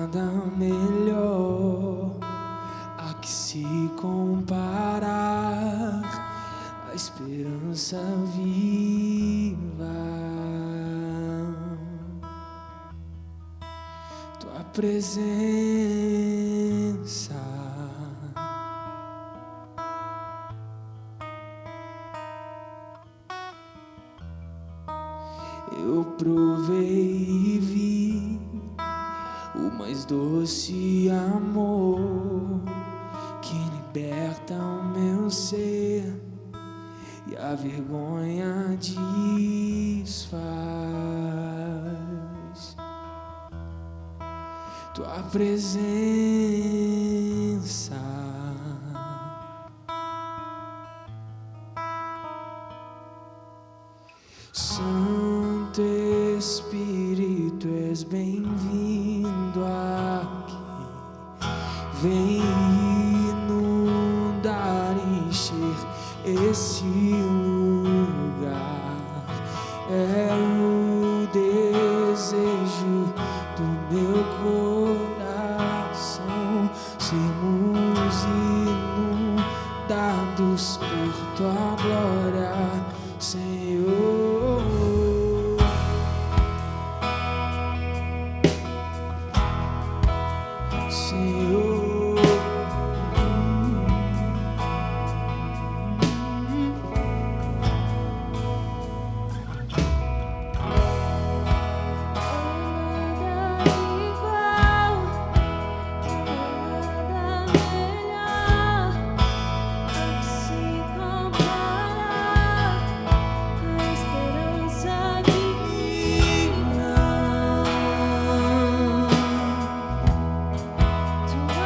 nada melhor a que se comparar a esperança viva. Tua presença, eu provei e vi o mais doce amor que liberta o meu ser e a vergonha desfaz. Tua presença, Santo Espírito, és bem-vindo aqui. Vem inundar, encher esse lugar. É o desejo do meu coração sermos inundados por tua glória, Senhor. Tua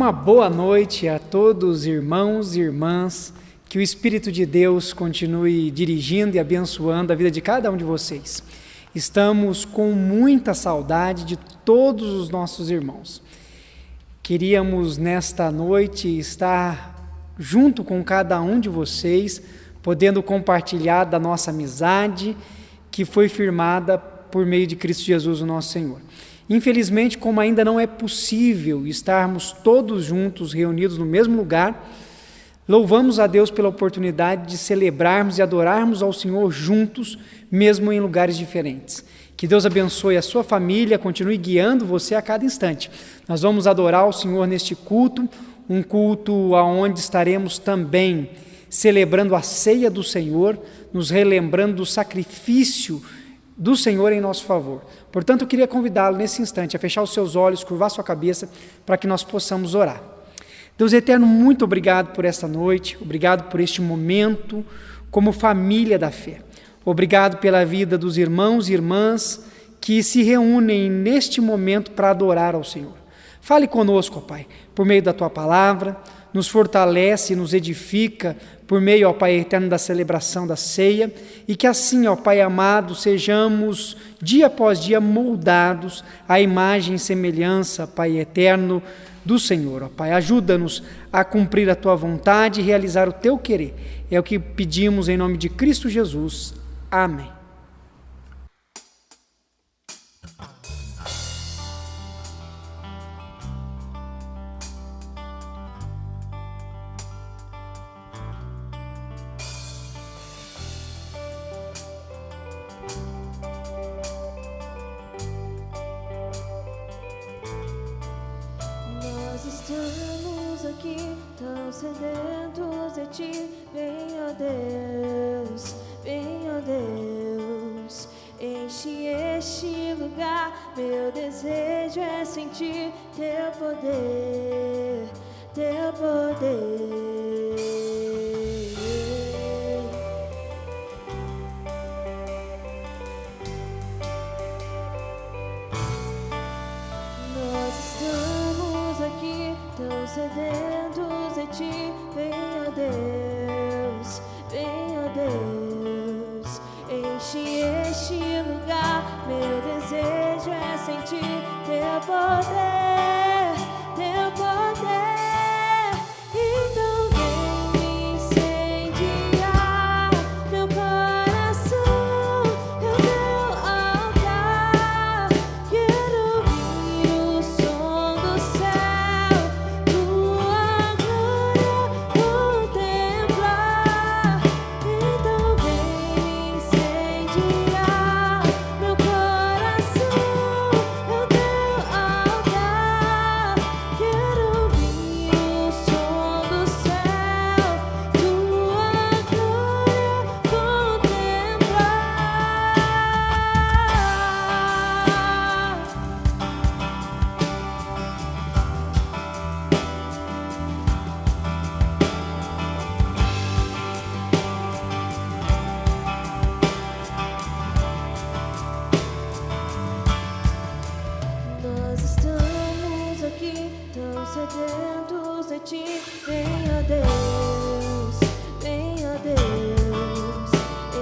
Uma boa noite a todos, irmãos e irmãs. Que o Espírito de Deus continue dirigindo e abençoando a vida de cada um de vocês. Estamos com muita saudade de todos os nossos irmãos. Queríamos nesta noite estar junto com cada um de vocês, podendo compartilhar da nossa amizade que foi firmada por meio de Cristo Jesus, o nosso Senhor. Infelizmente, como ainda não é possível estarmos todos juntos, reunidos no mesmo lugar, louvamos a Deus pela oportunidade de celebrarmos e adorarmos ao Senhor juntos, mesmo em lugares diferentes. Que Deus abençoe a sua família, continue guiando você a cada instante. Nós vamos adorar o Senhor neste culto, um culto onde estaremos também celebrando a ceia do Senhor, nos relembrando do sacrifício do Senhor em nosso favor. Portanto, eu queria convidá-lo nesse instante a fechar os seus olhos, curvar sua cabeça, para que nós possamos orar. Deus eterno, muito obrigado por esta noite, obrigado por este momento como família da fé. Obrigado pela vida dos irmãos e irmãs que se reúnem neste momento para adorar ao Senhor. Fale conosco, ó Pai, por meio da Tua palavra, nos fortalece e nos edifica por meio, ó Pai eterno, da celebração da ceia, e que assim, ó Pai amado, sejamos dia após dia moldados à imagem e semelhança, Pai eterno, do Senhor, ó Pai. Ajuda-nos a cumprir a Tua vontade e realizar o Teu querer. É o que pedimos em nome de Cristo Jesus. Amém. Estamos aqui tão sedentos de Ti, vem, ó Deus, enche este lugar. Meu desejo é sentir Teu poder, Teu poder. Nós estamos aqui tão sedentos de Ti, vem, ó Deus, enche este lugar. Meu desejo é sentir Teu poder, Teu poder. Então vem me incendiar meu coração, é o Teu altar. Quero ouvir o som do céu, Tua glória contemplar. Então vem me incendiar meu coração, é o Teu altar. Quero ouvir o som do céu, Tua glória contemplar. Nós estamos aqui tão sedentos de Ti, vem, ó Deus,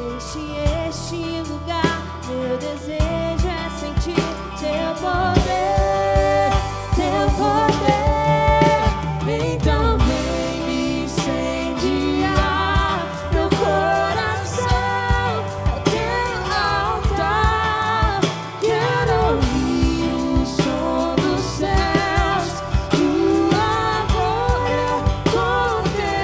enche este lugar. Meu desejo é sentir Teu poder, Teu poder. Então vem me incendiar meu coração, é o Teu altar. Quero ouvir o som dos céus, Tua glória contemplar.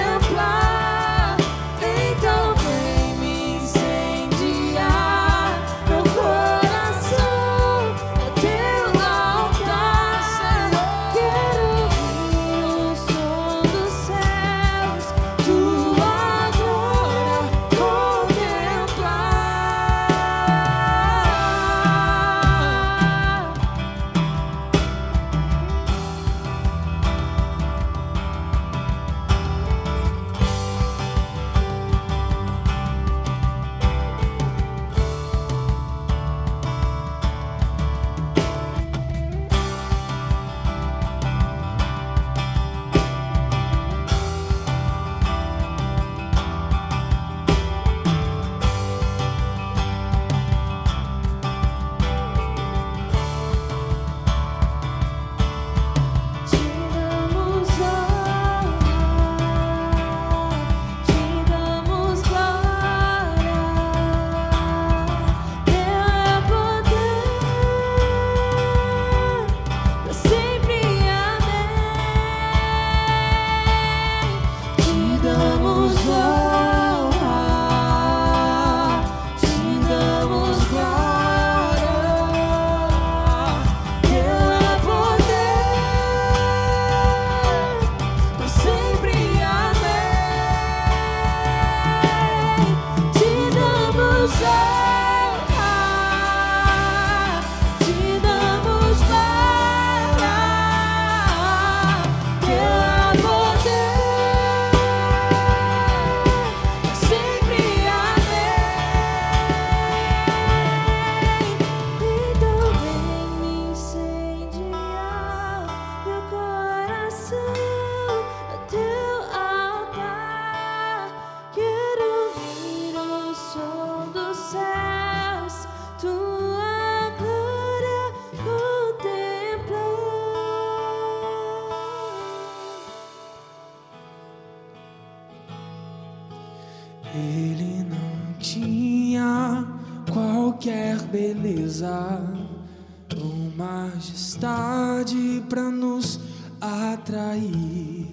Ele não tinha qualquer beleza ou majestade para nos atrair.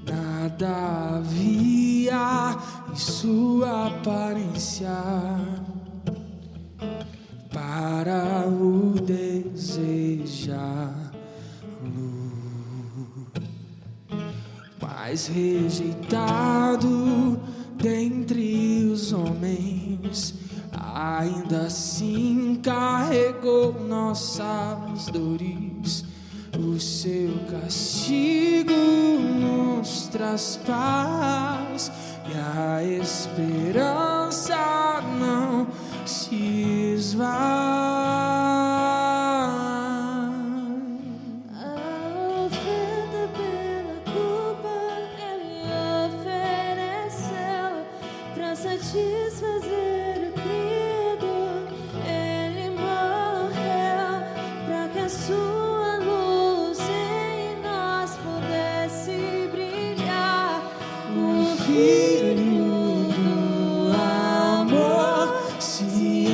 Nada havia em sua aparência para o desejar. Mas rejeitado dentre os homens, ainda assim carregou nossas dores. O seu castigo nos traz paz e a esperança não se esvai. Satisfazer o credo, ele morreu para que a sua luz em nós pudesse brilhar. O Filho do amor se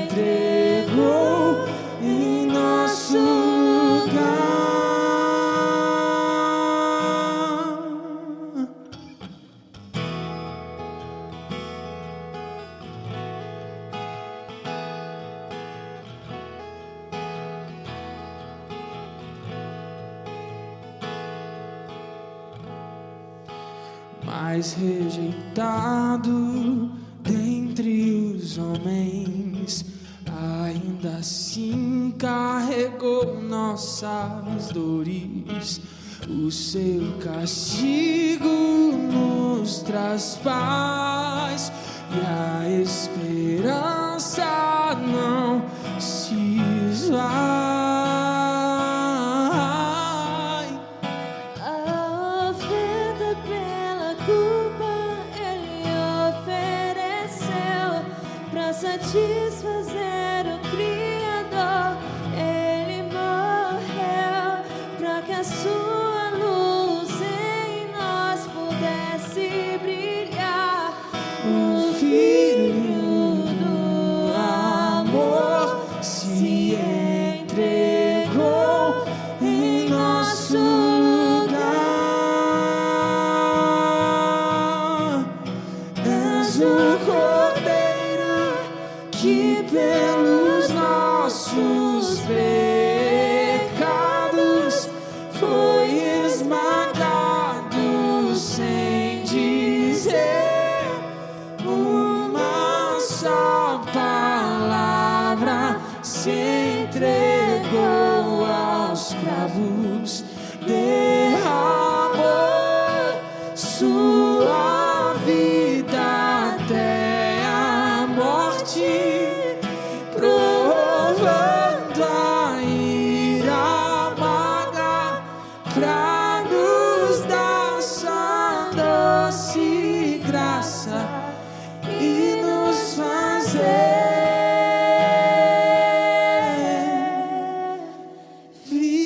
entregou em nosso lugar. Mas rejeitado dentre os homens, ainda assim carregou nossas dores. O seu castigo nos traz paz e a esperança não se esvai. Satisfazer o Criador, ele morreu para que a sua luz em nós pudesse brilhar. O Filho do amor se entregou em nosso lugar. És o que pelos nossos pecados foi esmagado sem dizer uma só palavra, se entregou aos cravos, derramou sua vida até a morte, provando a ira amarga pra nos dar sua doce graça e nos fazer viver.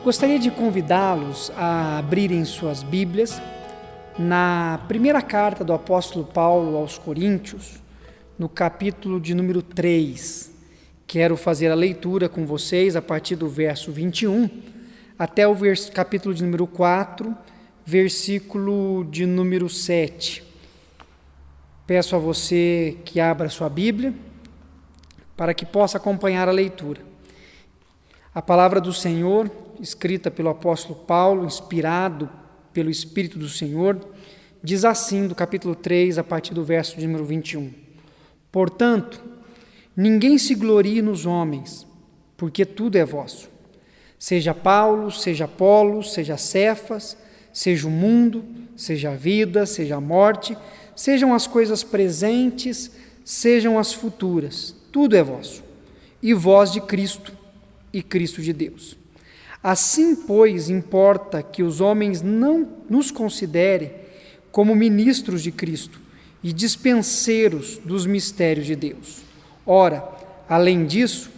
Gostaria de convidá-los a abrirem suas Bíblias na primeira carta do apóstolo Paulo aos Coríntios, no capítulo de número 3. Quero fazer a leitura com vocês a partir do verso 21 até o capítulo de número 4, versículo de número 7. Peço a você que abra sua Bíblia para que possa acompanhar a leitura. A palavra do Senhor, escrita pelo apóstolo Paulo, inspirado pelo Espírito do Senhor, diz assim, do capítulo 3, a partir do verso de número 21. Portanto, ninguém se glorie nos homens, porque tudo é vosso. Seja Paulo, seja Apolos, seja Cefas, seja o mundo, seja a vida, seja a morte, sejam as coisas presentes, sejam as futuras, tudo é vosso, e vós de Cristo, e Cristo de Deus. Assim, pois, importa que os homens não nos considerem como ministros de Cristo e dispenseiros dos mistérios de Deus. Ora, além disso,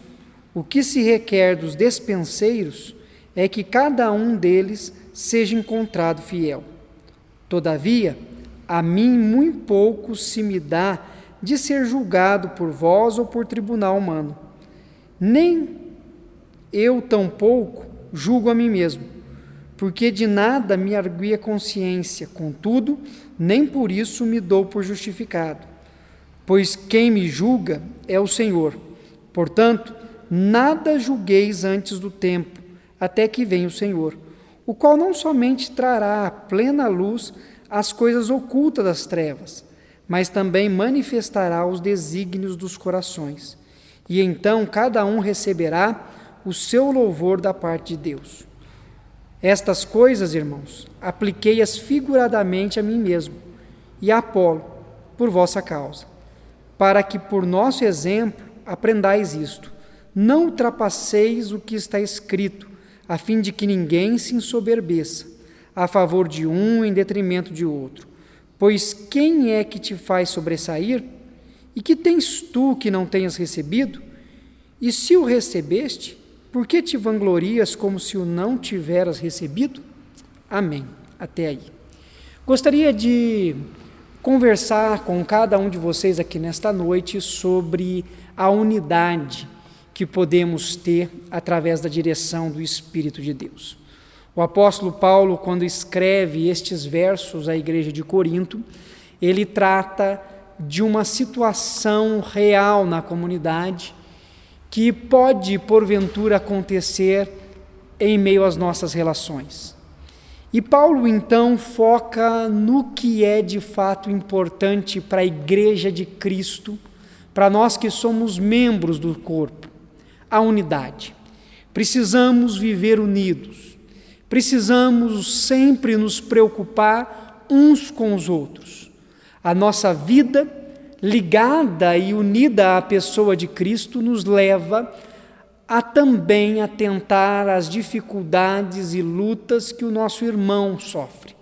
o que se requer dos dispenseiros é que cada um deles seja encontrado fiel. Todavia, a mim muito pouco se me dá de ser julgado por vós ou por tribunal humano. Nem eu tampouco julgo a mim mesmo, porque de nada me argui a consciência, contudo, nem por isso me dou por justificado. Pois quem me julga é o Senhor. Portanto, nada julgueis antes do tempo, até que venha o Senhor, o qual não somente trará à plena luz as coisas ocultas das trevas, mas também manifestará os desígnios dos corações. E então cada um receberá o seu louvor da parte de Deus. Estas coisas, irmãos, apliquei-as figuradamente a mim mesmo e a Apolo, por vossa causa, para que por nosso exemplo aprendais isto. Não ultrapasseis o que está escrito, a fim de que ninguém se ensoberbeça, a favor de um em detrimento de outro. Pois quem é que te faz sobressair? E que tens tu que não tenhas recebido? E se o recebeste, por que te vanglorias como se o não tiveras recebido? Amém. Até aí. Gostaria de conversar com cada um de vocês aqui nesta noite sobre a unidade que podemos ter através da direção do Espírito de Deus. O apóstolo Paulo, quando escreve estes versos à igreja de Corinto, ele trata de uma situação real na comunidade que pode, porventura, acontecer em meio às nossas relações. E Paulo, então, foca no que é de fato importante para a igreja de Cristo, para nós que somos membros do corpo, a unidade. Precisamos viver unidos, precisamos sempre nos preocupar uns com os outros. A nossa vida ligada e unida à pessoa de Cristo nos leva a também atentar às dificuldades e lutas que o nosso irmão sofre.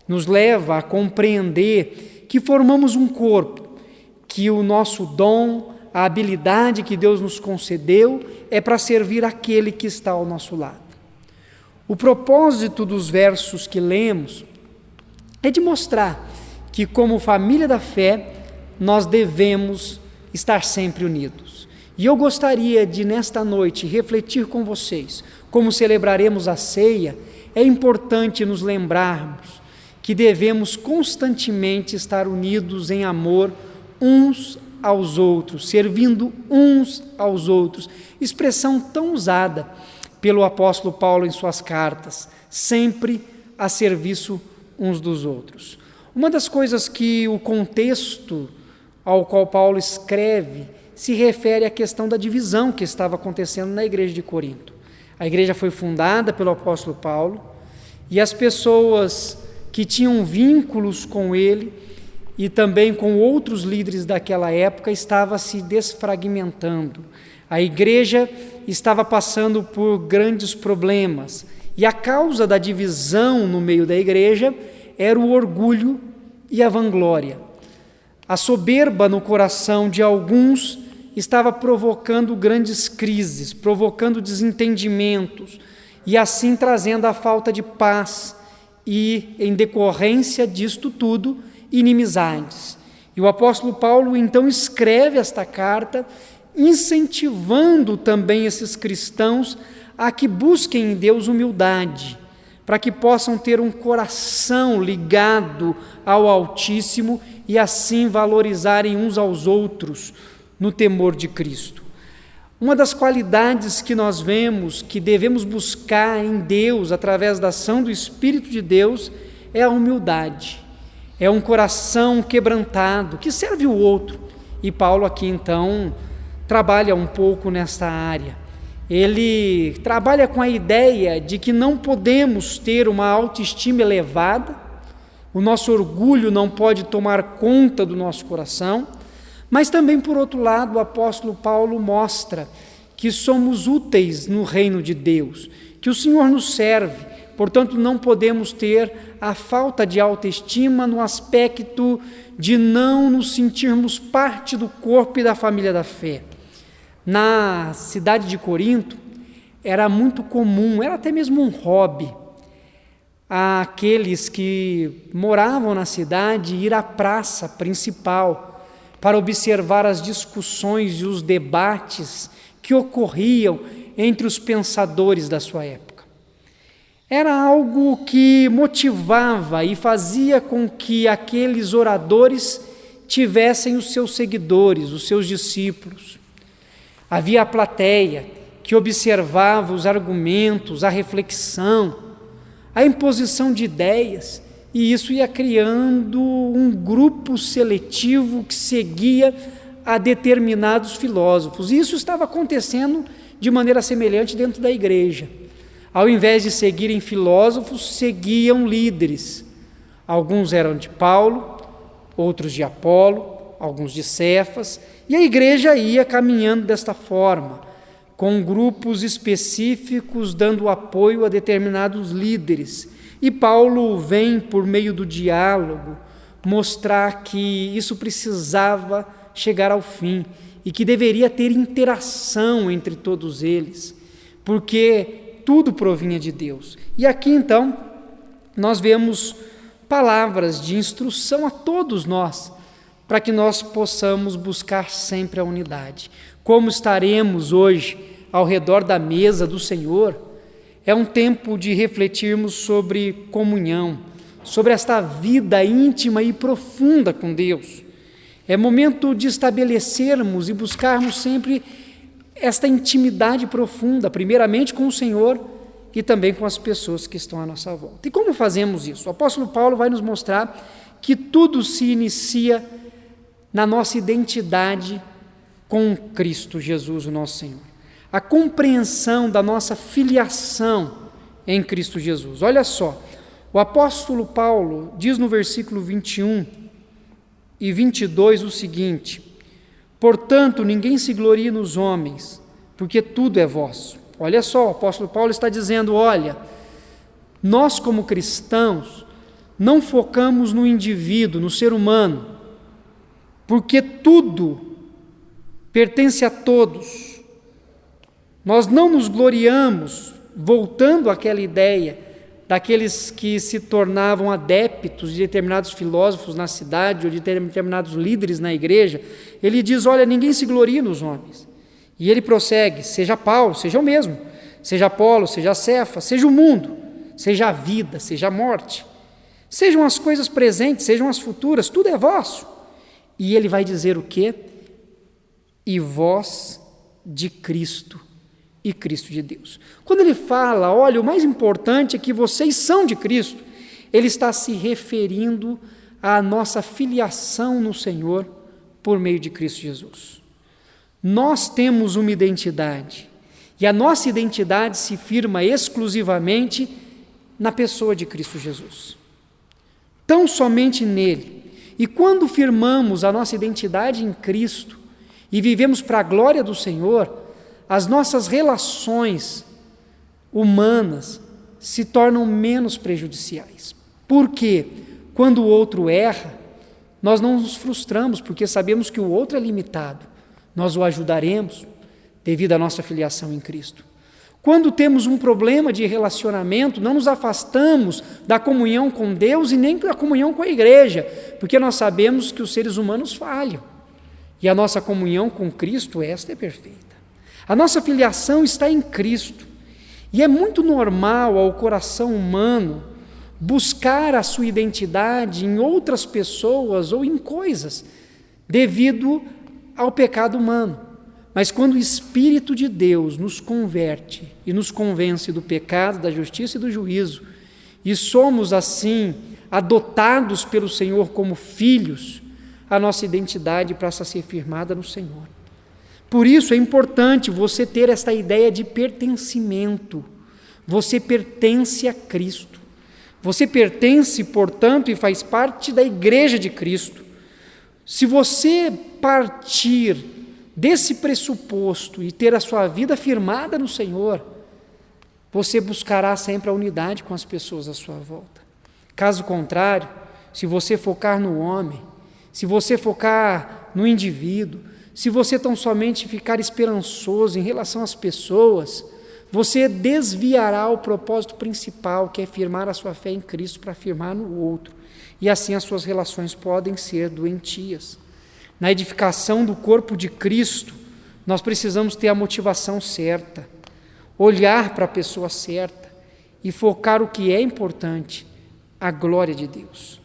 Nos leva a compreender que formamos um corpo, que o nosso dom, a habilidade que Deus nos concedeu é para servir aquele que está ao nosso lado. O propósito dos versos que lemos é de mostrar que, como família da fé, nós devemos estar sempre unidos. E eu gostaria de, nesta noite, refletir com vocês, como celebraremos a ceia, é importante nos lembrarmos que devemos constantemente estar unidos em amor uns aos outros, servindo uns aos outros, expressão tão usada pelo apóstolo Paulo em suas cartas, sempre a serviço uns dos outros. Uma das coisas que o contexto ao qual Paulo escreve se refere à questão da divisão que estava acontecendo na igreja de Corinto. A igreja foi fundada pelo apóstolo Paulo e as pessoas que tinham vínculos com ele e também com outros líderes daquela época estavam se desfragmentando. A igreja estava passando por grandes problemas e a causa da divisão no meio da igreja era o orgulho e a vanglória. A soberba no coração de alguns estava provocando grandes crises, provocando desentendimentos e assim trazendo a falta de paz e, em decorrência disto tudo, inimizades. E o apóstolo Paulo então escreve esta carta incentivando também esses cristãos a que busquem em Deus humildade, para que possam ter um coração ligado ao Altíssimo e assim valorizarem uns aos outros no temor de Cristo. Uma das qualidades que nós vemos que devemos buscar em Deus, através da ação do Espírito de Deus, é a humildade. É um coração quebrantado, que serve o outro. E Paulo aqui, então, trabalha um pouco nesta área. Ele trabalha com a ideia de que não podemos ter uma autoestima elevada, o nosso orgulho não pode tomar conta do nosso coração, mas também, por outro lado, o apóstolo Paulo mostra que somos úteis no reino de Deus, que o Senhor nos serve, portanto não podemos ter a falta de autoestima no aspecto de não nos sentirmos parte do corpo e da família da fé. Na cidade de Corinto, era muito comum, era até mesmo um hobby, àqueles que moravam na cidade ir à praça principal para observar as discussões e os debates que ocorriam entre os pensadores da sua época. Era algo que motivava e fazia com que aqueles oradores tivessem os seus seguidores, os seus discípulos. Havia a plateia que observava os argumentos, a reflexão, a imposição de ideias, e isso ia criando um grupo seletivo que seguia a determinados filósofos. E isso estava acontecendo de maneira semelhante dentro da igreja. Ao invés de seguirem filósofos, seguiam líderes. Alguns eram de Paulo, outros de Apolo, alguns de Cefas, e a igreja ia caminhando desta forma, com grupos específicos dando apoio a determinados líderes. E Paulo vem, por meio do diálogo, mostrar que isso precisava chegar ao fim e que deveria ter interação entre todos eles, porque tudo provinha de Deus. E aqui, então, nós vemos palavras de instrução a todos nós, para que nós possamos buscar sempre a unidade. Como estaremos hoje ao redor da mesa do Senhor, é um tempo de refletirmos sobre comunhão, sobre esta vida íntima e profunda com Deus. É momento de estabelecermos e buscarmos sempre esta intimidade profunda, primeiramente com o Senhor e também com as pessoas que estão à nossa volta. E como fazemos isso? O apóstolo Paulo vai nos mostrar que tudo se inicia na nossa identidade com Cristo Jesus, o nosso Senhor. A compreensão da nossa filiação em Cristo Jesus. Olha só, o apóstolo Paulo diz no versículo 21 e 22 o seguinte: portanto, ninguém se glorie nos homens, porque tudo é vosso. Olha só, o apóstolo Paulo está dizendo, olha, nós como cristãos não focamos no indivíduo, no ser humano, porque tudo pertence a todos. Nós não nos gloriamos, voltando àquela ideia daqueles que se tornavam adeptos de determinados filósofos na cidade ou de determinados líderes na igreja. Ele diz, olha, ninguém se gloria nos homens. E ele prossegue, seja Paulo, seja o mesmo, seja Apolo, seja Cefas, seja o mundo, seja a vida, seja a morte, sejam as coisas presentes, sejam as futuras, tudo é vosso. E ele vai dizer o quê? E vós de Cristo e Cristo de Deus. Quando ele fala, olha, o mais importante é que vocês são de Cristo, ele está se referindo à nossa filiação no Senhor por meio de Cristo Jesus. Nós temos uma identidade, e a nossa identidade se firma exclusivamente na pessoa de Cristo Jesus. Tão somente nele. E quando firmamos a nossa identidade em Cristo e vivemos para a glória do Senhor, as nossas relações humanas se tornam menos prejudiciais. Por quê? Quando o outro erra, nós não nos frustramos, porque sabemos que o outro é limitado. Nós o ajudaremos devido à nossa filiação em Cristo. Quando temos um problema de relacionamento, não nos afastamos da comunhão com Deus e nem da comunhão com a igreja, porque nós sabemos que os seres humanos falham. E a nossa comunhão com Cristo, esta é perfeita. A nossa filiação está em Cristo. E é muito normal ao coração humano buscar a sua identidade em outras pessoas ou em coisas, devido ao pecado humano. Mas quando o Espírito de Deus nos converte e nos convence do pecado, da justiça e do juízo, e somos assim adotados pelo Senhor como filhos, a nossa identidade passa a ser firmada no Senhor. Por isso é importante você ter esta ideia de pertencimento. Você pertence a Cristo. Você pertence, portanto, e faz parte da Igreja de Cristo. Se você partir desse pressuposto e ter a sua vida firmada no Senhor, você buscará sempre a unidade com as pessoas à sua volta. Caso contrário, se você focar no homem, se você focar no indivíduo, se você tão somente ficar esperançoso em relação às pessoas, você desviará o propósito principal, que é firmar a sua fé em Cristo para firmar no outro. E assim as suas relações podem ser doentias. Na edificação do corpo de Cristo, nós precisamos ter a motivação certa, olhar para a pessoa certa e focar o que é importante, a glória de Deus.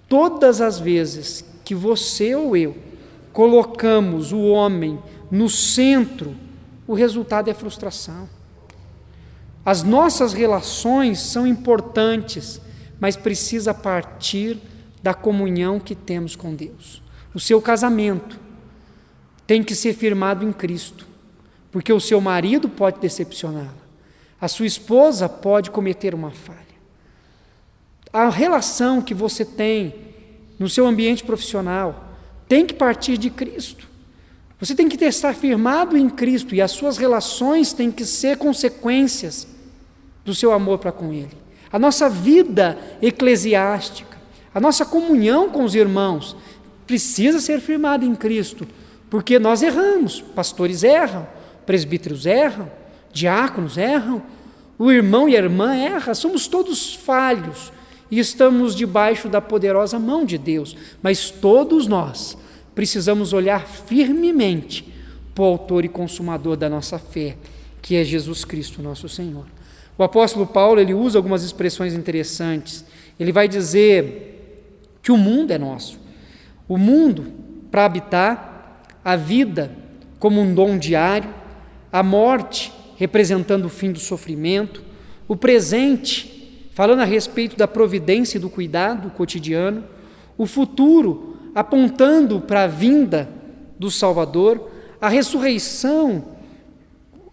Todas as vezes que você ou eu colocamos o homem no centro, o resultado é frustração. As nossas relações são importantes, mas precisa partir da comunhão que temos com Deus. O seu casamento tem que ser firmado em Cristo, porque o seu marido pode decepcioná-la, a sua esposa pode cometer uma falha. A relação que você tem no seu ambiente profissional tem que partir de Cristo. Você tem que estar firmado em Cristo e as suas relações têm que ser consequências do seu amor para com Ele. A nossa vida eclesiástica, a nossa comunhão com os irmãos precisa ser firmada em Cristo, porque nós erramos, pastores erram, presbíteros erram, diáconos erram, o irmão e a irmã erram, somos todos falhos e estamos debaixo da poderosa mão de Deus, mas todos nós precisamos olhar firmemente para o autor e consumador da nossa fé, que é Jesus Cristo, nosso Senhor. O apóstolo Paulo, ele usa algumas expressões interessantes. Ele vai dizer que o mundo é nosso. O mundo para habitar, a vida como um dom diário, a morte representando o fim do sofrimento, o presente falando a respeito da providência e do cuidado cotidiano, o futuro apontando para a vinda do Salvador, a ressurreição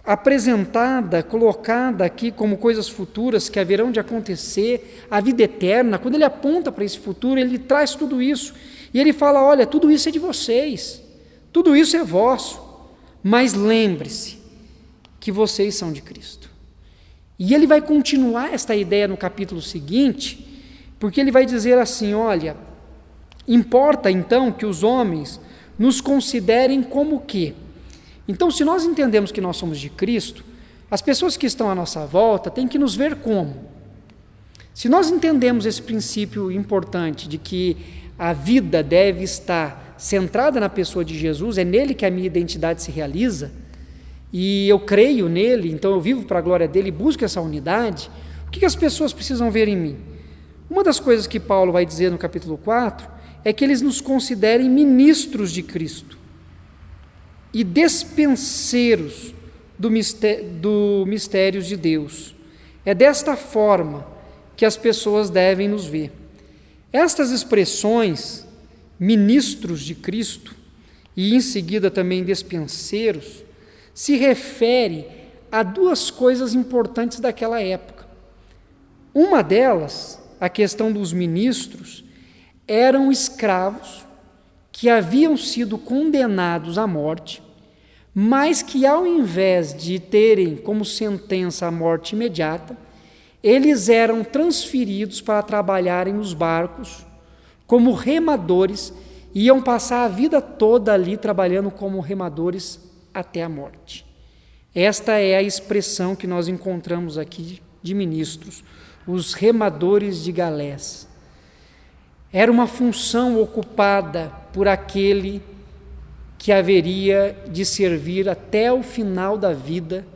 apresentada, colocada aqui como coisas futuras que haverão de acontecer, a vida eterna. Quando ele aponta para esse futuro, ele traz tudo isso, e ele fala, olha, tudo isso é de vocês, tudo isso é vosso, mas lembre-se que vocês são de Cristo. E ele vai continuar esta ideia no capítulo seguinte, porque ele vai dizer assim, olha, importa então que os homens nos considerem como o quê? Então, se nós entendemos que nós somos de Cristo, as pessoas que estão à nossa volta têm que nos ver como? Se nós entendemos esse princípio importante de que a vida deve estar centrada na pessoa de Jesus, é nele que a minha identidade se realiza, e eu creio nele, então eu vivo para a glória dele e busco essa unidade, o que as pessoas precisam ver em mim? Uma das coisas que Paulo vai dizer no capítulo 4 é que eles nos considerem ministros de Cristo e despenseiros do mistério de Deus. É desta forma que as pessoas devem nos ver. Estas expressões, ministros de Cristo, e em seguida também despenseiros, se refere a duas coisas importantes daquela época. Uma delas, a questão dos ministros, eram escravos que haviam sido condenados à morte, mas que ao invés de terem como sentença a morte imediata, eles eram transferidos para trabalharem nos barcos como remadores, e iam passar a vida toda ali trabalhando como remadores até a morte. Esta é a expressão que nós encontramos aqui de ministros, os remadores de galés. Era uma função ocupada por aquele que haveria de servir até o final da vida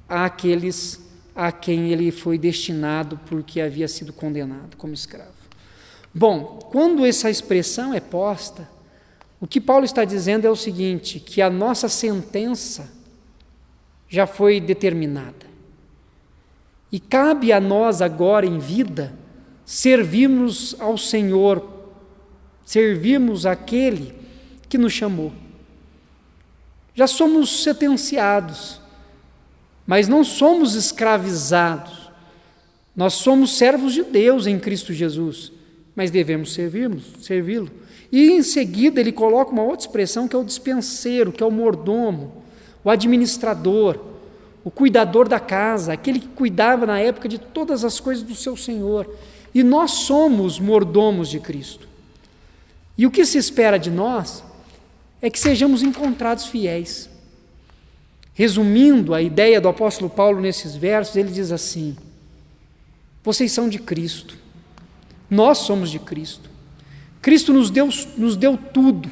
àqueles a quem ele foi destinado porque havia sido condenado como escravo. Bom, quando essa expressão é posta, o que Paulo está dizendo é o seguinte, que a nossa sentença já foi determinada. E cabe a nós agora em vida servirmos ao Senhor, servirmos aquele que nos chamou. Já somos sentenciados, mas não somos escravizados. Nós somos servos de Deus em Cristo Jesus, mas devemos servi-lo. E em seguida ele coloca uma outra expressão que é o dispenseiro, que é o mordomo, o administrador, o cuidador da casa, aquele que cuidava na época de todas as coisas do seu Senhor. E nós somos mordomos de Cristo. E o que se espera de nós é que sejamos encontrados fiéis. Resumindo a ideia do apóstolo Paulo nesses versos, ele diz assim: vocês são de Cristo, nós somos de Cristo. Cristo nos deu tudo,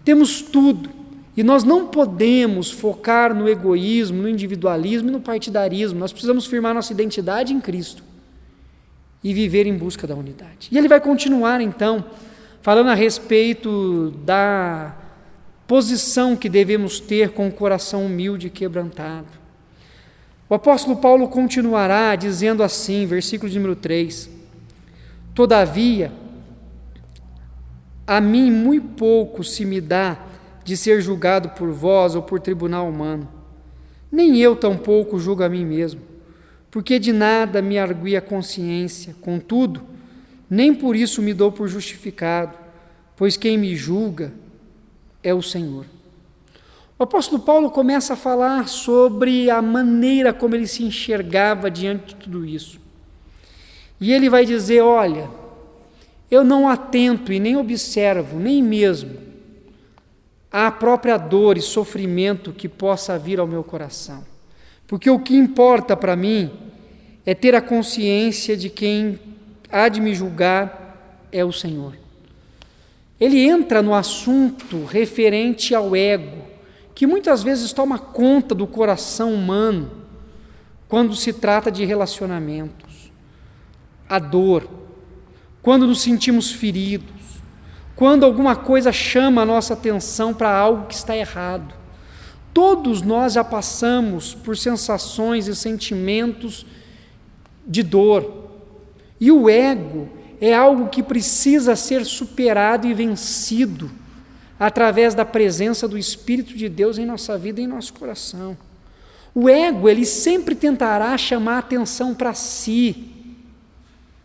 temos tudo, e nós não podemos focar no egoísmo, no individualismo e no partidarismo. Nós precisamos firmar nossa identidade em Cristo e viver em busca da unidade. E ele vai continuar então, falando a respeito da posição que devemos ter com o coração humilde e quebrantado. O apóstolo Paulo continuará dizendo assim, versículo de número 3: todavia, a mim muito pouco se me dá de ser julgado por vós ou por tribunal humano. Nem eu tampouco julgo a mim mesmo, porque de nada me argui a consciência. Contudo, nem por isso me dou por justificado, pois quem me julga é o Senhor. O apóstolo Paulo começa a falar sobre a maneira como ele se enxergava diante de tudo isso. E ele vai dizer: olha, eu não atento e nem observo, nem mesmo, a própria dor e sofrimento que possa vir ao meu coração. Porque o que importa para mim é ter a consciência de quem há de me julgar é o Senhor. Ele entra no assunto referente ao ego, que muitas vezes toma conta do coração humano quando se trata de relacionamentos. A dor, quando nos sentimos feridos, quando alguma coisa chama a nossa atenção para algo que está errado. Todos nós já passamos por sensações e sentimentos de dor. E o ego é algo que precisa ser superado e vencido através da presença do Espírito de Deus em nossa vida e em nosso coração. O ego, ele sempre tentará chamar a atenção para si.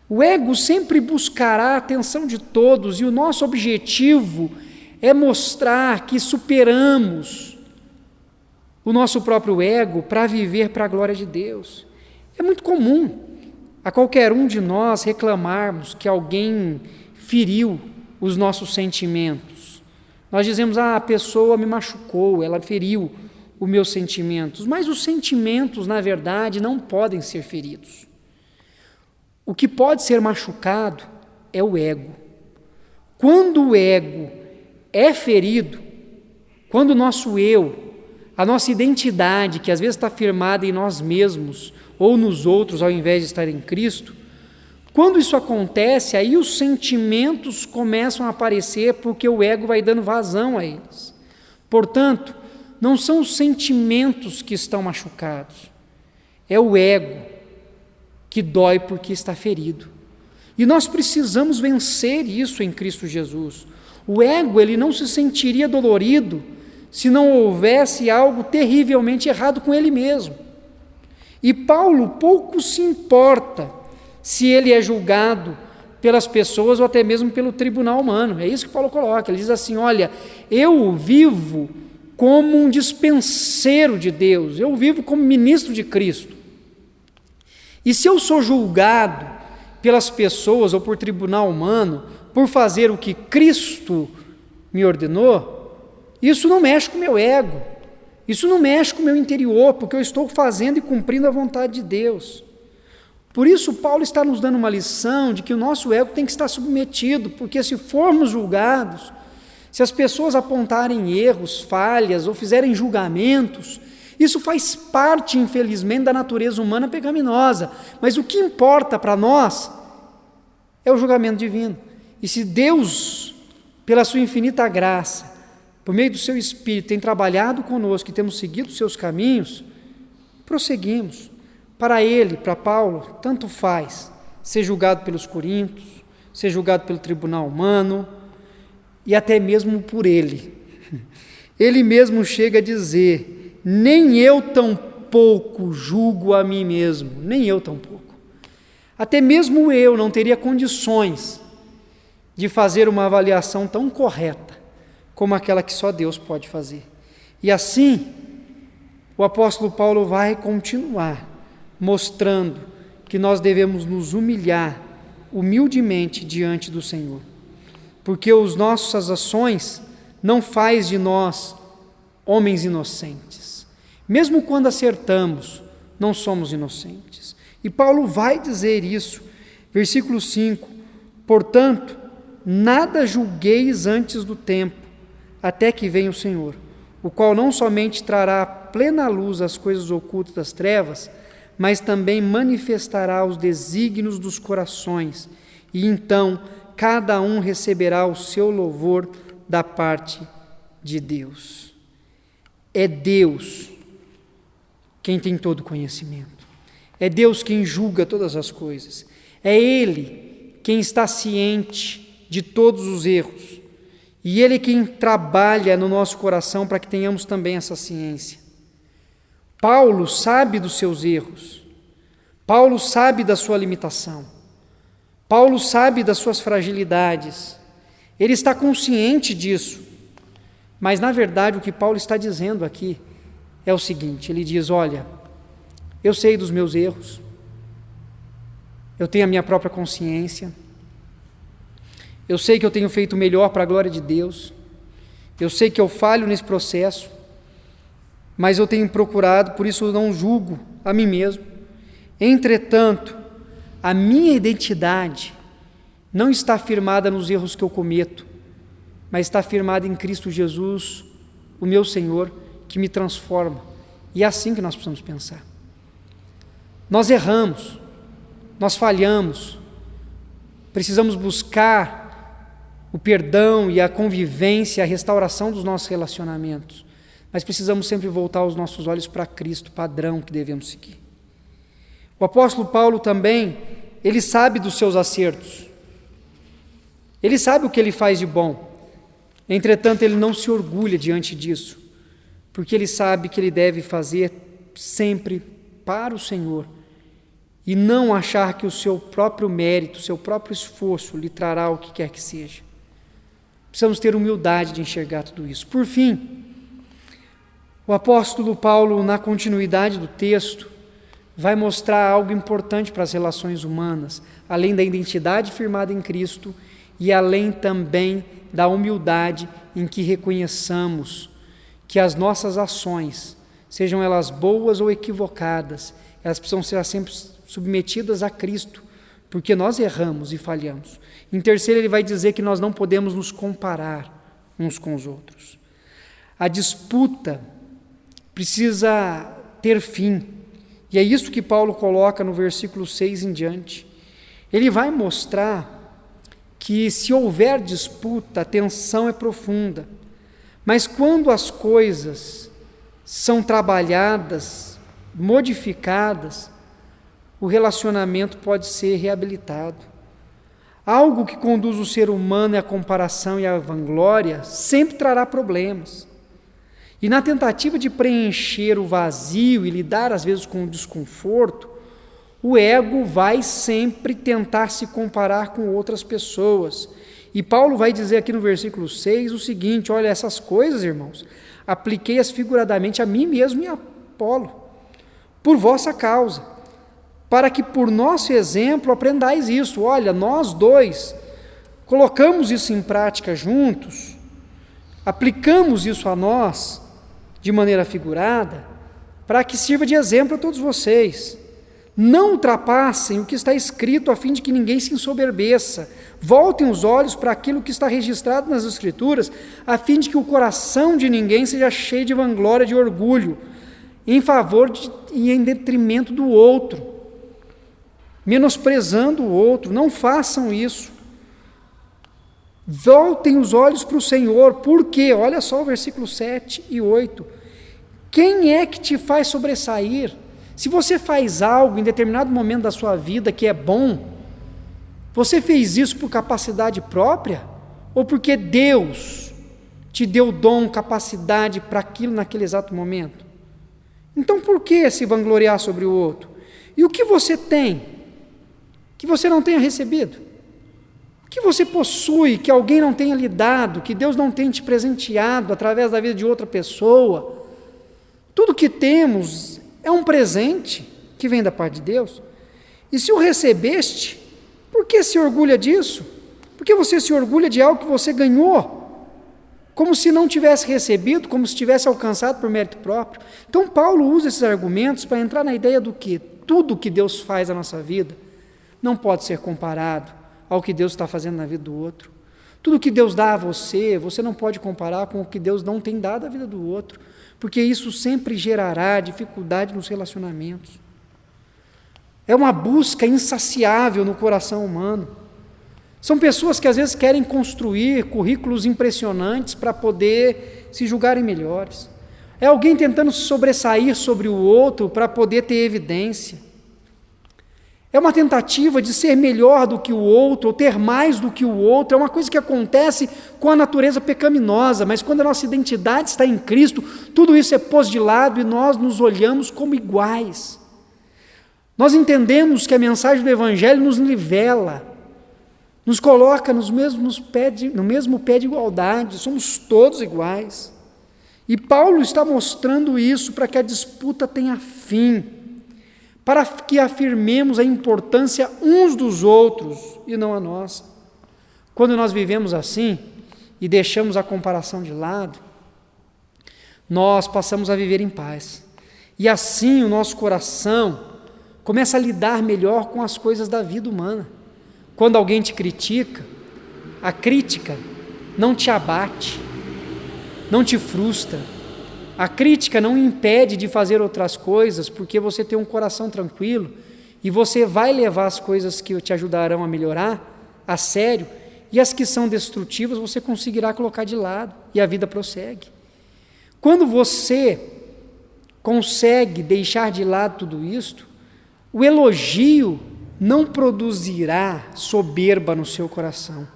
O ego sempre buscará a atenção de todos, e o nosso objetivo é mostrar que superamos o nosso próprio ego para viver para a glória de Deus. É muito comum a qualquer um de nós reclamarmos que alguém feriu os nossos sentimentos. Nós dizemos: a pessoa me machucou, ela feriu os meus sentimentos. Mas os sentimentos, na verdade, não podem ser feridos. O que pode ser machucado é o ego. Quando o ego é ferido, quando o nosso eu, a nossa identidade, que às vezes está firmada em nós mesmos ou nos outros, ao invés de estar em Cristo, quando isso acontece, aí os sentimentos começam a aparecer porque o ego vai dando vazão a eles. Portanto, não são os sentimentos que estão machucados, é o ego que dói porque está ferido. E nós precisamos vencer isso em Cristo Jesus. O ego, ele não se sentiria dolorido se não houvesse algo terrivelmente errado com ele mesmo. E Paulo pouco se importa se ele é julgado pelas pessoas ou até mesmo pelo tribunal humano. É isso que Paulo coloca. Ele diz assim: olha, eu vivo como um dispenseiro de Deus, eu vivo como ministro de Cristo. E se eu sou julgado pelas pessoas ou por tribunal humano por fazer o que Cristo me ordenou, isso não mexe com o meu ego, isso não mexe com o meu interior, porque eu estou fazendo e cumprindo a vontade de Deus. Por isso Paulo está nos dando uma lição de que o nosso ego tem que estar submetido, porque se formos julgados, se as pessoas apontarem erros, falhas ou fizerem julgamentos, isso faz parte, infelizmente, da natureza humana pecaminosa. Mas o que importa para nós é o julgamento divino. E se Deus, pela sua infinita graça, por meio do seu Espírito, tem trabalhado conosco e temos seguido os seus caminhos, prosseguimos. Para ele, para Paulo, tanto faz ser julgado pelos coríntios, ser julgado pelo tribunal humano e até mesmo por ele. Ele mesmo chega a dizer: nem eu tampouco julgo a mim mesmo, nem eu tampouco. Até mesmo eu não teria condições de fazer uma avaliação tão correta como aquela que só Deus pode fazer. E assim, o apóstolo Paulo vai continuar mostrando que nós devemos nos humilhar humildemente diante do Senhor, porque as nossas ações não faz de nós homens inocentes. Mesmo quando acertamos, não somos inocentes. E Paulo vai dizer isso, versículo 5: portanto, nada julgueis antes do tempo, até que venha o Senhor, o qual não somente trará à plena luz as coisas ocultas das trevas, mas também manifestará os desígnios dos corações, e então cada um receberá o seu louvor da parte de Deus. É Deus quem tem todo conhecimento. É Deus quem julga todas as coisas. É Ele quem está ciente de todos os erros. E Ele quem trabalha no nosso coração para que tenhamos também essa ciência. Paulo sabe dos seus erros. Paulo sabe da sua limitação. Paulo sabe das suas fragilidades. Ele está consciente disso. Mas, na verdade, o que Paulo está dizendo aqui é o seguinte: ele diz: olha, eu sei dos meus erros, eu tenho a minha própria consciência, eu sei que eu tenho feito o melhor para a glória de Deus, eu sei que eu falho nesse processo, mas eu tenho procurado, por isso eu não julgo a mim mesmo. Entretanto, a minha identidade não está firmada nos erros que eu cometo, mas está firmada em Cristo Jesus, o meu Senhor, que me transforma. E é assim que nós precisamos pensar. Nós erramos, nós falhamos, precisamos buscar o perdão e a convivência, a restauração dos nossos relacionamentos, mas precisamos sempre voltar os nossos olhos para Cristo, padrão que devemos seguir. O apóstolo Paulo também, ele sabe dos seus acertos, ele sabe o que ele faz de bom, entretanto ele não se orgulha diante disso, porque ele sabe que ele deve fazer sempre para o Senhor e não achar que o seu próprio mérito, o seu próprio esforço lhe trará o que quer que seja. Precisamos ter humildade de enxergar tudo isso. Por fim, o apóstolo Paulo, na continuidade do texto, vai mostrar algo importante para as relações humanas, além da identidade firmada em Cristo e além também da humildade em que reconheçamos que as nossas ações, sejam elas boas ou equivocadas, elas precisam ser sempre submetidas a Cristo, porque nós erramos e falhamos. Em terceiro, ele vai dizer que nós não podemos nos comparar uns com os outros. A disputa precisa ter fim, e é isso que Paulo coloca no versículo 6 em diante. Ele vai mostrar que se houver disputa, a tensão é profunda, mas quando as coisas são trabalhadas, modificadas, o relacionamento pode ser reabilitado. Algo que conduz o ser humano à comparação e à vanglória sempre trará problemas. E na tentativa de preencher o vazio e lidar às vezes com o desconforto, o ego vai sempre tentar se comparar com outras pessoas. E Paulo vai dizer aqui no versículo 6 o seguinte: olha, essas coisas, irmãos, apliquei-as figuradamente a mim mesmo e a Apolo, por vossa causa, para que por nosso exemplo aprendais isso. Olha, nós dois colocamos isso em prática juntos, aplicamos isso a nós de maneira figurada, para que sirva de exemplo a todos vocês. Não ultrapassem o que está escrito, a fim de que ninguém se ensoberbeça. Voltem os olhos para aquilo que está registrado nas Escrituras, a fim de que o coração de ninguém seja cheio de vanglória, de orgulho, em favor e em detrimento do outro, menosprezando o outro. Não façam isso. Voltem os olhos para o Senhor, porque, olha só o versículo 7 e 8, quem é que te faz sobressair? Se você faz algo em determinado momento da sua vida que é bom, você fez isso por capacidade própria? Ou porque Deus te deu dom, capacidade para aquilo naquele exato momento? Então por que se vangloriar sobre o outro? E o que você tem que você não tenha recebido? O que você possui que alguém não tenha lhe dado, que Deus não tenha te presenteado através da vida de outra pessoa? Tudo que temos é um presente que vem da parte de Deus. E se o recebeste, por que se orgulha disso? Por que você se orgulha de algo que você ganhou? Como se não tivesse recebido, como se tivesse alcançado por mérito próprio. Então Paulo usa esses argumentos para entrar na ideia do que tudo que Deus faz na nossa vida não pode ser comparado ao que Deus está fazendo na vida do outro. Tudo que Deus dá a você, você não pode comparar com o que Deus não tem dado à vida do outro, porque isso sempre gerará dificuldade nos relacionamentos. É uma busca insaciável no coração humano. São pessoas que às vezes querem construir currículos impressionantes para poder se julgarem melhores. É alguém tentando se sobressair sobre o outro para poder ter evidência. É uma tentativa de ser melhor do que o outro, ou ter mais do que o outro. É uma coisa que acontece com a natureza pecaminosa, mas quando a nossa identidade está em Cristo, tudo isso é posto de lado e nós nos olhamos como iguais. Nós entendemos que a mensagem do Evangelho nos nivela, nos coloca no mesmo pé de igualdade, somos todos iguais. E Paulo está mostrando isso para que a disputa tenha fim, para que afirmemos a importância uns dos outros e não a nossa. Quando nós vivemos assim e deixamos a comparação de lado, nós passamos a viver em paz. E assim o nosso coração começa a lidar melhor com as coisas da vida humana. Quando alguém te critica, a crítica não te abate, não te frustra. A crítica não impede de fazer outras coisas, porque você tem um coração tranquilo e você vai levar as coisas que te ajudarão a melhorar a sério, e as que são destrutivas você conseguirá colocar de lado e a vida prossegue. Quando você consegue deixar de lado tudo isto, o elogio não produzirá soberba no seu coração.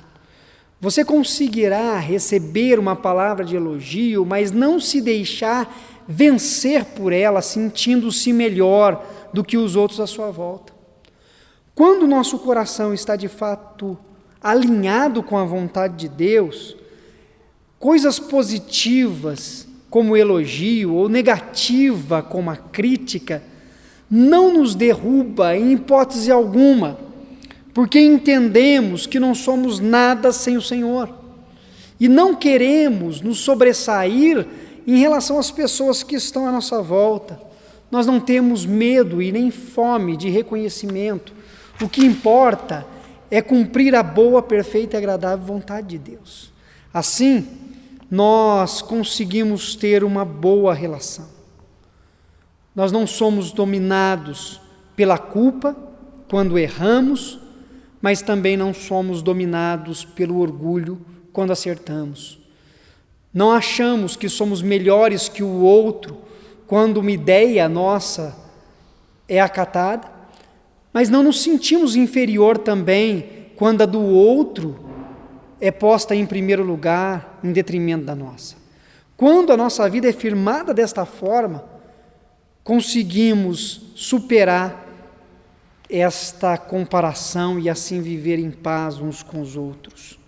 Você conseguirá receber uma palavra de elogio, mas não se deixar vencer por ela, sentindo-se melhor do que os outros à sua volta. Quando o nosso coração está de fato alinhado com a vontade de Deus, coisas positivas como o elogio ou negativa como a crítica não nos derruba em hipótese alguma, porque entendemos que não somos nada sem o Senhor, e não queremos nos sobressair em relação às pessoas que estão à nossa volta. Nós não temos medo e nem fome de reconhecimento. O que importa é cumprir a boa, perfeita e agradável vontade de Deus. Assim, nós conseguimos ter uma boa relação. Nós não somos dominados pela culpa quando erramos, mas também não somos dominados pelo orgulho quando acertamos. Não achamos que somos melhores que o outro quando uma ideia nossa é acatada, mas não nos sentimos inferior também quando a do outro é posta em primeiro lugar, em detrimento da nossa. Quando a nossa vida é firmada desta forma, conseguimos superar esta comparação e assim viver em paz uns com os outros,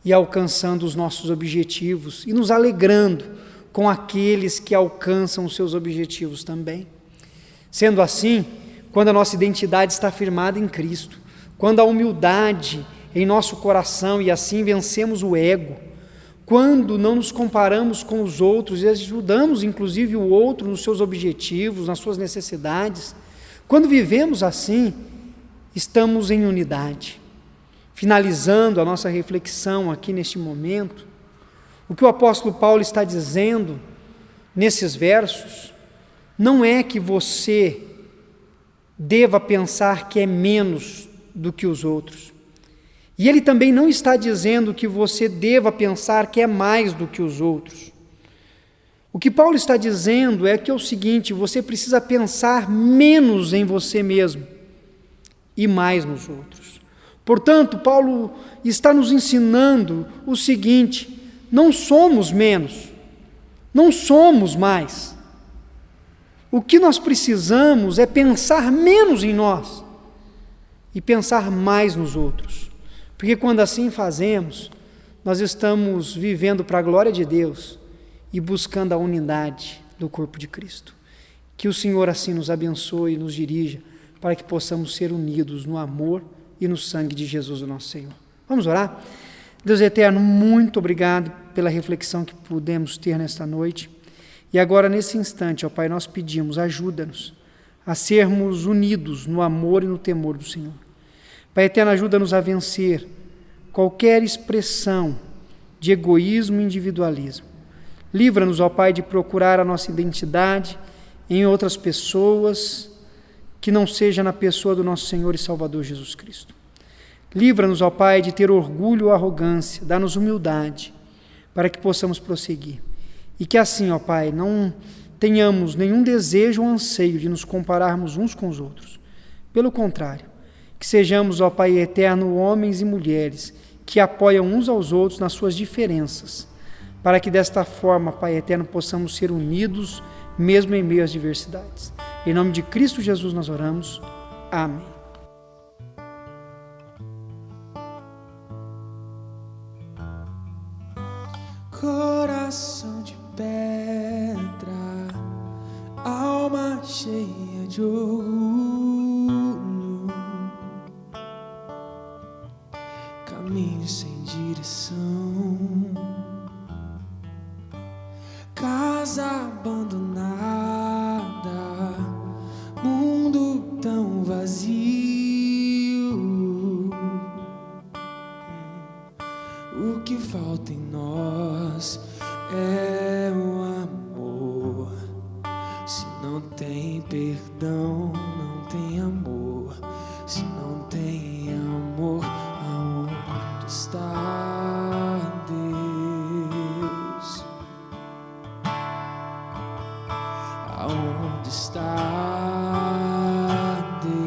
e alcançando os nossos objetivos e nos alegrando com aqueles que alcançam os seus objetivos também. Sendo assim, quando a nossa identidade está firmada em Cristo, quando a humildade em nosso coração e assim vencemos o ego, quando não nos comparamos com os outros e ajudamos inclusive o outro nos seus objetivos, nas suas necessidades, Quando vivemos assim, estamos em unidade. Finalizando a nossa reflexão aqui neste momento, o que o apóstolo Paulo está dizendo nesses versos não é que você deva pensar que é menos do que os outros. E ele também não está dizendo que você deva pensar que é mais do que os outros. O que Paulo está dizendo é que é o seguinte: você precisa pensar menos em você mesmo e mais nos outros. Portanto, Paulo está nos ensinando o seguinte: não somos menos, não somos mais. O que nós precisamos é pensar menos em nós e pensar mais nos outros. Porque quando assim fazemos, nós estamos vivendo para a glória de Deus e buscando a unidade do corpo de Cristo. Que o Senhor assim nos abençoe e nos dirija para que possamos ser unidos no amor e no sangue de Jesus, o nosso Senhor. Vamos orar? Deus eterno, muito obrigado pela reflexão que pudemos ter nesta noite. E agora, nesse instante, ó Pai, nós pedimos, ajuda-nos a sermos unidos no amor e no temor do Senhor. Pai eterno, ajuda-nos a vencer qualquer expressão de egoísmo e individualismo. Livra-nos, ó Pai, de procurar a nossa identidade em outras pessoas, que não seja na pessoa do nosso Senhor e Salvador Jesus Cristo. Livra-nos, ó Pai, de ter orgulho ou arrogância, dá-nos humildade, para que possamos prosseguir. E que assim, ó Pai, não tenhamos nenhum desejo ou anseio de nos compararmos uns com os outros. Pelo contrário, que sejamos, ó Pai eterno, homens e mulheres que apoiam uns aos outros nas suas diferenças, para que desta forma, Pai eterno, possamos ser unidos, mesmo em meio às diversidades. Em nome de Cristo Jesus nós oramos. Amém. Coração de pedra, alma cheia de orgulho, caminho sem direção, casa abandonada, mundo tão vazio. O que falta em nós é o amor. Se não tem perdão, não tem amor. Se não tem amor, aonde está Deus? Aonde está Deus?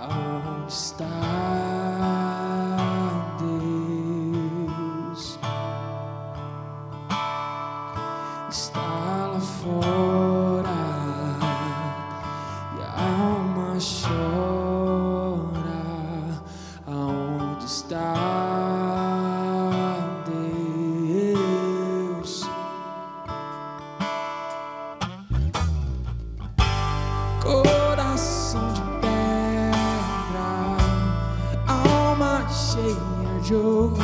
Aonde está Deus? Está lá fora e a alma chora. Aonde está Deus? Coração de pedra, alma cheia de orgulho,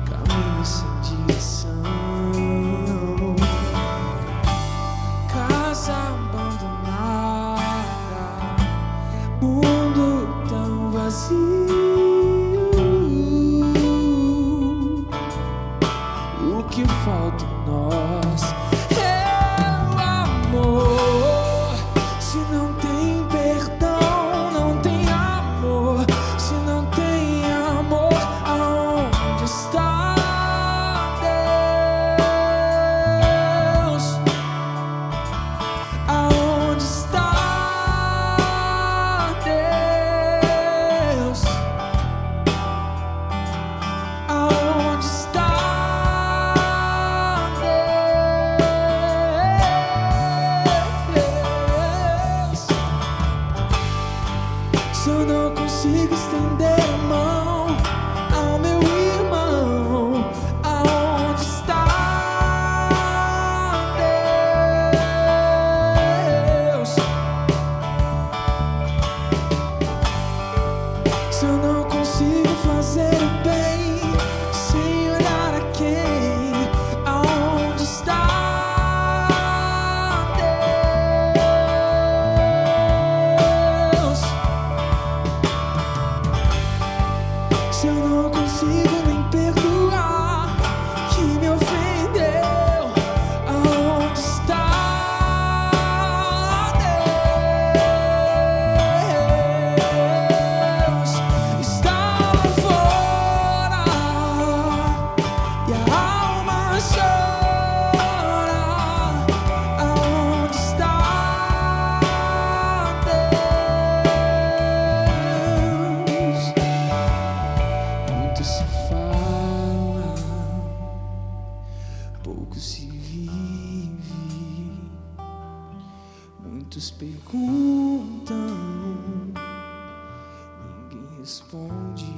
caminho sem Muitos perguntam, ninguém responde.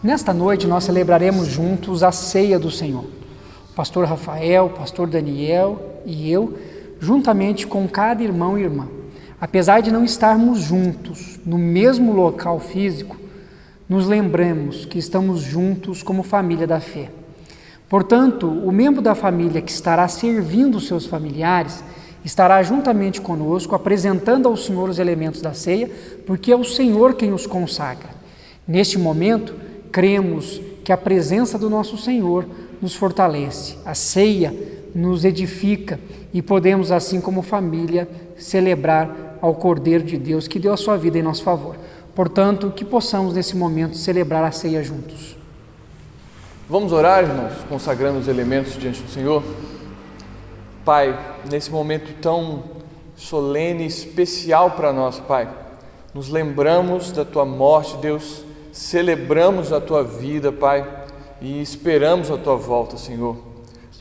Nesta noite nós celebraremos juntos a ceia do Senhor. O pastor Rafael, o pastor Daniel e eu, juntamente com cada irmão e irmã. Apesar de não estarmos juntos no mesmo local físico, nos lembramos que estamos juntos como família da fé. Portanto, o membro da família que estará servindo os seus familiares estará juntamente conosco, apresentando ao Senhor os elementos da ceia, porque é o Senhor quem os consagra. Neste momento, cremos que a presença do nosso Senhor nos fortalece, a ceia nos edifica e podemos, assim como família, celebrar ao Cordeiro de Deus que deu a sua vida em nosso favor. Portanto, que possamos nesse momento celebrar a ceia juntos. Vamos orar, irmãos, consagrando os elementos diante do Senhor. Pai, nesse momento tão solene e especial para nós, Pai, nos lembramos da Tua morte, Deus, celebramos a Tua vida, Pai, e esperamos a Tua volta, Senhor.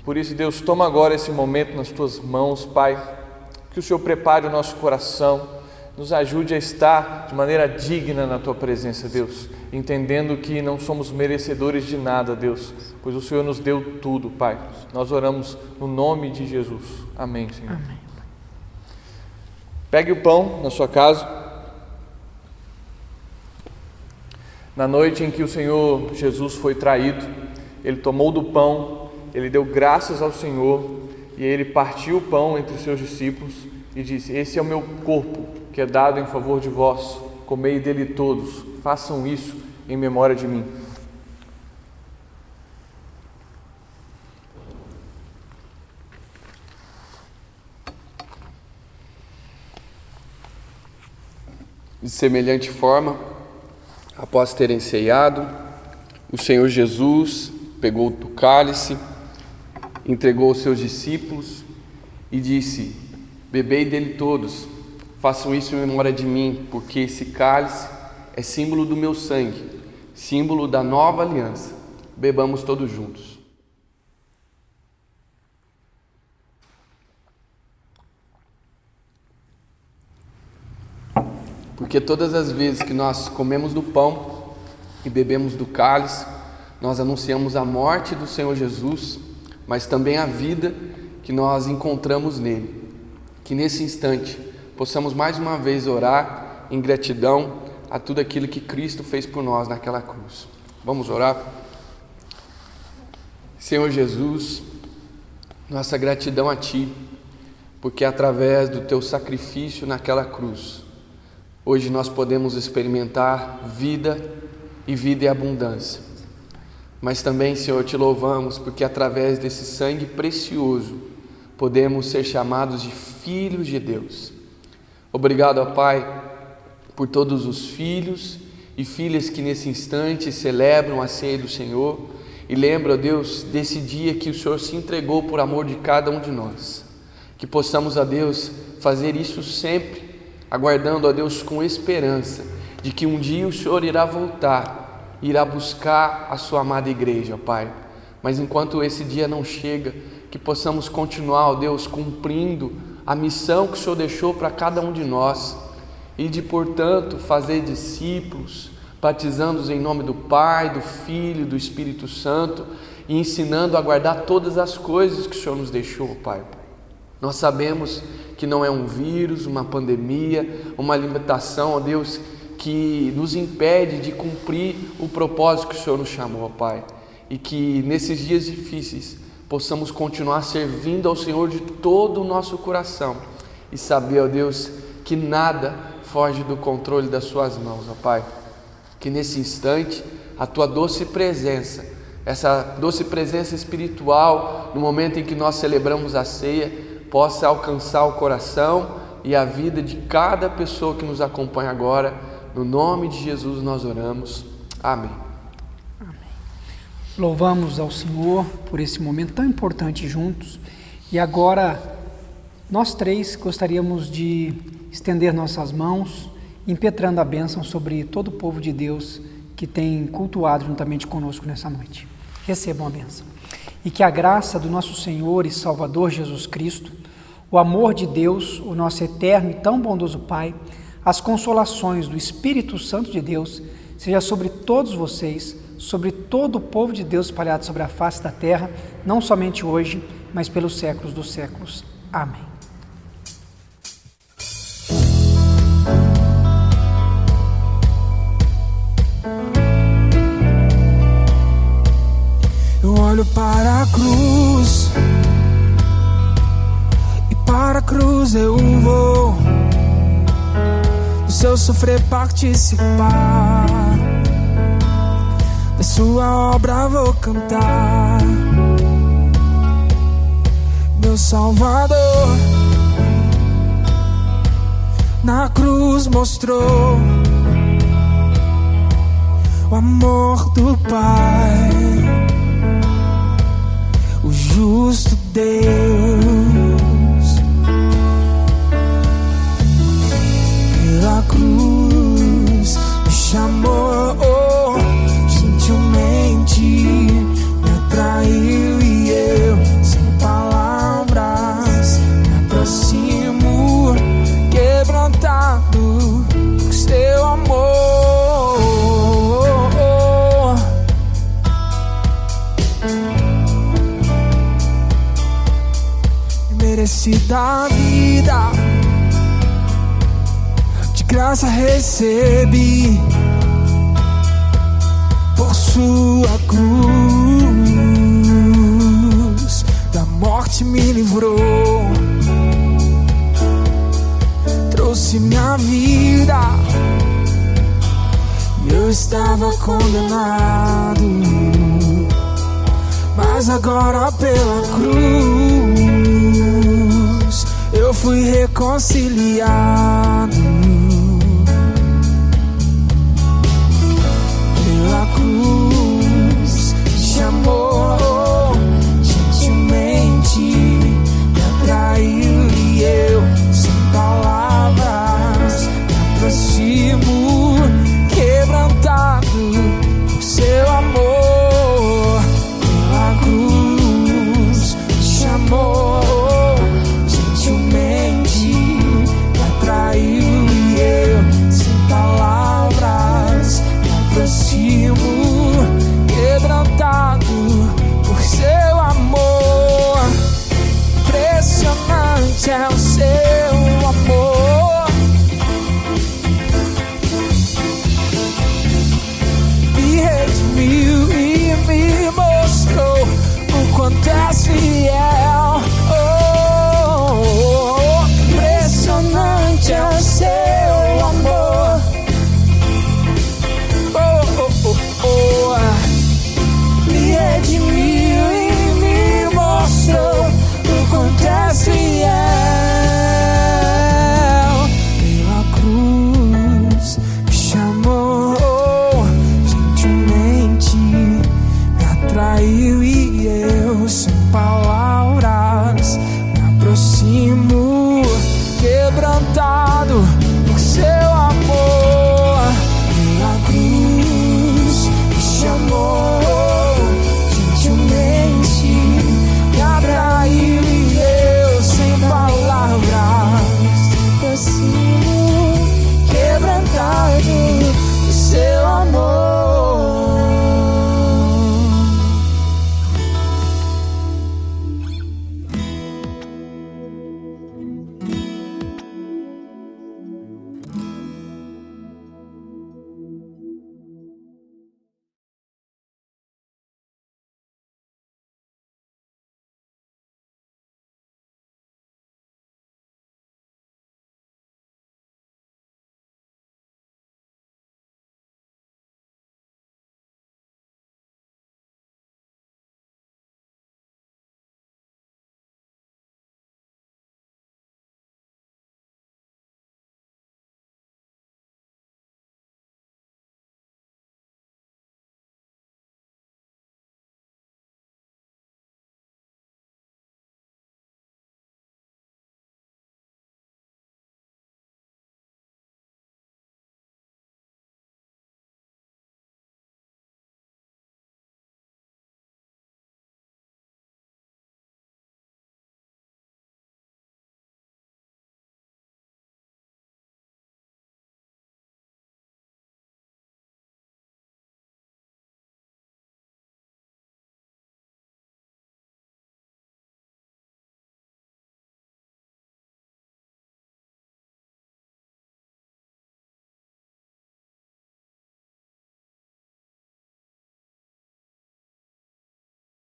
Por isso, Deus, toma agora esse momento nas Tuas mãos, Pai, que o Senhor prepare o nosso coração, nos ajude a estar de maneira digna na Tua presença, Deus, entendendo que não somos merecedores de nada, Deus, pois o Senhor nos deu tudo, Pai. Nós oramos no nome de Jesus. Amém, Senhor. Amém. Pegue o pão na sua casa. Na noite em que o Senhor Jesus foi traído, Ele tomou do pão, Ele deu graças ao Senhor e Ele partiu o pão entre os seus discípulos e disse: esse é o meu corpo, que é dado em favor de vós, comei dele todos, façam isso em memória de mim. De semelhante forma, após terem ceado, o Senhor Jesus pegou o cálice, entregou aos seus discípulos e disse: bebei dele todos, façam isso em memória de mim, porque esse cálice é símbolo do meu sangue, símbolo da nova aliança. Bebamos todos juntos. Porque todas as vezes que nós comemos do pão e bebemos do cálice, nós anunciamos a morte do Senhor Jesus, mas também a vida que nós encontramos nele. Que nesse instante possamos mais uma vez orar em gratidão a tudo aquilo que Cristo fez por nós naquela cruz. Vamos orar? Senhor Jesus, nossa gratidão a Ti, porque através do Teu sacrifício naquela cruz, hoje nós podemos experimentar vida e vida em abundância. Mas também, Senhor, Te louvamos porque através desse sangue precioso podemos ser chamados de filhos de Deus. Obrigado, ó Pai, por todos os filhos e filhas que nesse instante celebram a ceia do Senhor e lembram, ó Deus, desse dia que o Senhor se entregou por amor de cada um de nós. Que possamos, ó Deus, fazer isso sempre, aguardando, ó Deus, com esperança de que um dia o Senhor irá voltar, irá buscar a sua amada igreja, ó Pai. Mas enquanto esse dia não chega, que possamos continuar, ó Deus, cumprindo a missão que o Senhor deixou para cada um de nós e de, portanto, fazer discípulos, batizando-os em nome do Pai, do Filho, do Espírito Santo e ensinando a guardar todas as coisas que o Senhor nos deixou, Pai. Nós sabemos que não é um vírus, uma pandemia, uma limitação, ó Deus, que nos impede de cumprir o propósito que o Senhor nos chamou, Pai. E que nesses dias difíceis possamos continuar servindo ao Senhor de todo o nosso coração e saber, ó Deus, que nada foge do controle das Suas mãos, ó Pai. Que nesse instante a Tua doce presença, essa doce presença espiritual, no momento em que nós celebramos a ceia, possa alcançar o coração e a vida de cada pessoa que nos acompanha agora. No nome de Jesus nós oramos. Amém. Louvamos ao Senhor por esse momento tão importante juntos. E agora, nós três gostaríamos de estender nossas mãos, impetrando a bênção sobre todo o povo de Deus que tem cultuado juntamente conosco nessa noite. Recebam a bênção. E que a graça do nosso Senhor e Salvador Jesus Cristo, O amor de Deus, o nosso eterno e tão bondoso Pai, as consolações do Espírito Santo de Deus, seja sobre todos vocês, sobre todo o povo de Deus espalhado sobre a face da terra, não somente hoje, mas pelos séculos dos séculos. Amém. Eu olho para a cruz e para a cruz eu vou do seu sofrer participar, da sua obra vou cantar. Meu Salvador na cruz mostrou o amor do Pai, o justo Deus. Pela cruz me chamou, gentilmente me atraiu e eu, sem palavras, me aproximo, quebrantado por seu amor. Merecida vida, de graça recebi, por sua cruz, da morte me livrou, trouxe minha vida, e eu estava condenado, mas agora pela cruz eu fui reconciliado. Pela cruz me chamou, gentilmente me atraiu e eu, sem palavras, me aproximo, quebrantado por seu amor. Pela cruz me chamou, gentilmente me atraiu e eu, sem palavras, me aproximo, quebrantado por seu amor. Impressionante é o seu amor, me redimiu e me mostrou o quanto és fiel. Impressionante é o seu amor. Me redimiu e me mostrou o quanto és fiel. Pela cruz me chamou, gentilmente me atraiu e eu, sem palavras,